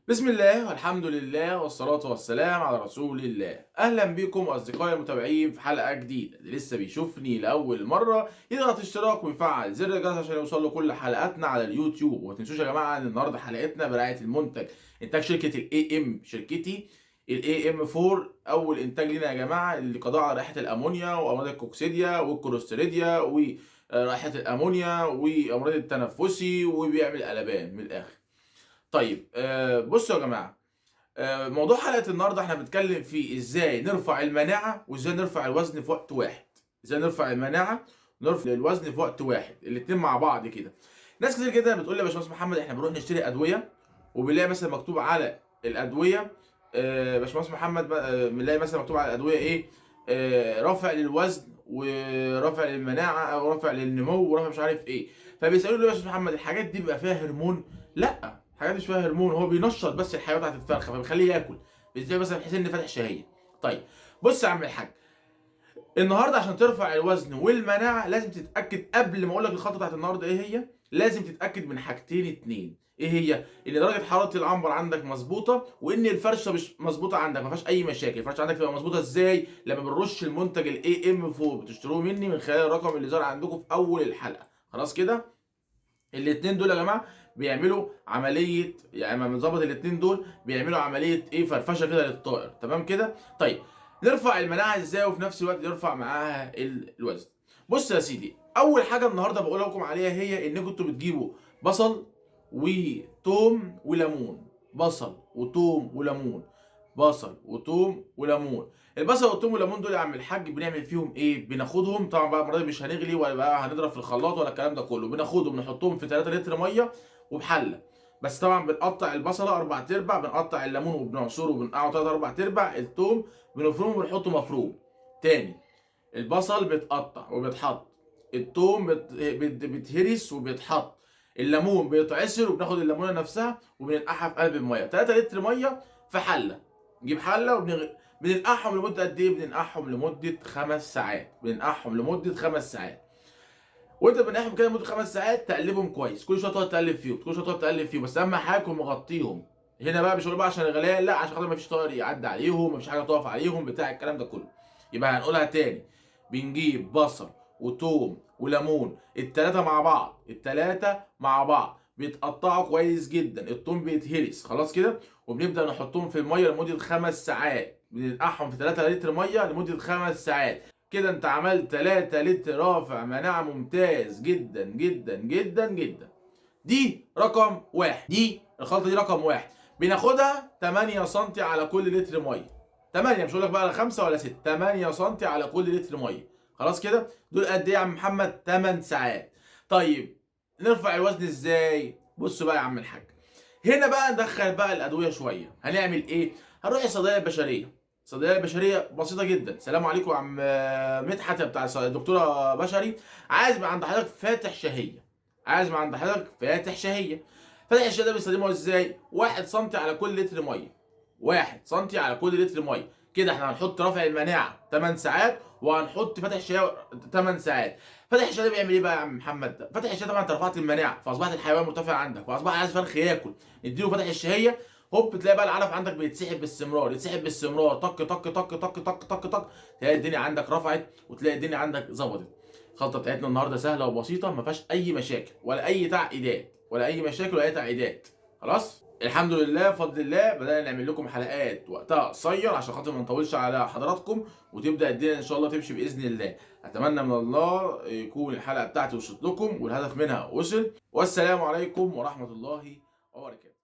بسم الله والحمد لله والصلاة والسلام على رسول الله. أهلا بكم أصدقائي المتابعين في حلقة جديدة. اللي لسه بيشوفني لأول مرة يضغط اشتراك ويفعل زر الجرس عشان يوصل له كل حلقاتنا على اليوتيوب. وما تنسوش يا جماعة إن النهاردة حلقتنا برعاية المنتج إنتاج شركة الاي ام، شركتي الاي ام 4، أول إنتاج لنا يا جماعة للقضاء على رائحة الأمونيا وأمراض الكوكسيديا والكوليستيريديا ورائحة الأمونيا وأمراض التنفسي، وبيعمل قلبان من الآخر. طيب بصوا يا جماعة، موضوع حلقة النهارده احنا بنتكلم فيه ازاي نرفع المناعة وازاي نرفع الوزن في وقت واحد. ازاي نرفع المناعة ونرفع الوزن في وقت واحد، الاتنين مع بعض كده. ناس كتير جدا بتقول لي يا باشمهندس محمد احنا بنروح نشتري ادوية وبنلاقي مثلا مكتوب على الادوية باشمهندس محمد بنلاقي مثلا مكتوب على الادوية ايه، رافع للوزن ورافع للمناعة او رافع للنمو ورافع مش عارف ايه. فبيسألوا لي يا باشمهندس محمد الحاجات دي بيبقى فيها هرمون؟ لا، حاجات مش فيها هرمون، هو بينشط بس الحيوانات بتاعت الفرخه فبيخليه ياكل، بالذات مثلا بحيث ان فاتح شهيه. طيب بص يا عم الحاج، النهارده عشان ترفع الوزن والمناعه لازم تتاكد قبل ما اقول لك الخطه بتاعت النهارده ايه هي. لازم تتاكد من حاجتين اتنين، ايه هي؟ ان درجه حراره العنبر عندك مظبوطه، وان الفرشه مش مظبوطه عندك، ما فيهاش اي مشاكل. الفرشه عندك تبقى مظبوطه ازاي؟ لما بنرش المنتج الاي ام 4 بتشتروه مني من خلال الرقم اللي ظهر عندكم في اول الحلقه. خلاص كده، الاتنين دول يا جماعه بيعملوا عمليه، يعني لما بنظبط الاتنين دول بيعملوا عمليه ايه، فرفشه كده للطائر. تمام كده؟ طيب نرفع المناعه ازاي وفي نفس الوقت نرفع معاها الوزن؟ بص يا سيدي، اول حاجه النهارده بقول لكم عليها هي انكم انتوا بتجيبوا بصل وتوم وليمون. بصل وتوم وليمون، بصل وتوم وليمون. البصل والثوم والليمون دول يا عم الحاج بنعمل فيهم ايه؟ بناخدهم طبعا بقى المره دي مش هنغلي ولا بقى هنضرب في الخلاط ولا الكلام ده كله، بناخدهم نحطهم في 3 لتر ميه وبحله. بس طبعا بنقطع البصله 4 ارباع، بنقطع الليمون وبنعصره وبنقعه 3 4 ارباع، الثوم بنفرمه وبنحطه مفروم. تاني، البصل بيتقطع وبيتحط، الثوم بيتهرس وبيتحط، الليمون بيتعصر وبناخد الليمونه نفسها وبننقعها في قلب الميه. 3 لتر ميه في حله. نجيب حله بننقعهم لمده قد ايه؟ بننقعهم لمده 5 ساعات. بننقعهم لمده 5 ساعات. وانت بتنقعهم كده لمده 5 ساعات تقلبهم كويس، كل شويه تقعد تقلب فيهم، كل شويه تقعد تقلب فيهم، بس اهم حاجه تكون مغطيهم. هنا بقى مش هقول بقى عشان الغليان، لا، عشان خاطر مفيش طائر يعدي عليهم، مفيش حاجه تقف عليهم بتاع الكلام ده كله. يبقى هنقولها تاني، بنجيب بصل وتوم وليمون التلاتة مع بعض، التلاتة مع بعض بيتقطعوا كويس جدا، التوم بيتهرس خلاص كده، وبنبدأ نحطهم في المية لمدة 5 ساعات. بننقعهم في 3 لتر مية لمدة 5 ساعات. كده انت عملت 3 لتر رافع مناعة ممتاز جدا جدا جدا جدا. دي رقم واحد، دي الخلطة دي رقم واحد. بناخدها 8 سم على كل لتر مية. 8، مش هقول لك بقى على 5 ولا 6، 8 سم على كل لتر مية. خلاص كده، دول قد ايه يا عم محمد؟ 8 ساعات. طيب نرفع الوزن ازاي؟ بص بقى يا عم الحاج، هنا بقى ندخل بقى الادويه شويه. هنعمل ايه؟ هنروح الصيدليه البشريه. الصيدليه البشريه بسيطه جدا. سلام عليكم يا عم مدحت بتاع الدكتوره بشري، عايز من عند حضرتك فاتح شهيه. عايز من عند حضرتك فاتح شهيه. فاتح الشهيه ده بيستخدمه ازاي؟ 1 سم على كل لتر ميه. 1 سم على كل لتر ميه. كده احنا هنحط رافع المناعه 8 ساعات وهنحط فاتح الشهيه 8 ساعات. فتح الشهيه بيعمل ايه بقى يا عم محمد؟ فتح الشهيه طبعا انت رفعت المناعه فاصبحت الحيوان مرتفع عندك واصبح عايز فرخ ياكل، نديله فتح الشهيه، هوب تلاقي بقى العلف عندك بيتسحب باستمرار، يتسحب باستمرار، طق طق طق طق طق طق طق، تلاقي الدنيا عندك رفعت وتلاقي الدنيا عندك ظبطت. الخلطه بتاعتنا النهارده سهله وبسيطه، ما فيهاش اي مشاكل ولا اي تعقيدات ولا اي مشاكل ولا اي تعقيدات. خلاص الحمد لله بفضل الله بدأنا نعمل لكم حلقات وقتها قصير عشان خاطر ما نطولش على حضراتكم وتبدأ الدنيا ان شاء الله تمشي بإذن الله. اتمنى من الله يكون الحلقة بتاعتي وصلت لكم والهدف منها وصل، والسلام عليكم ورحمة الله وبركاته.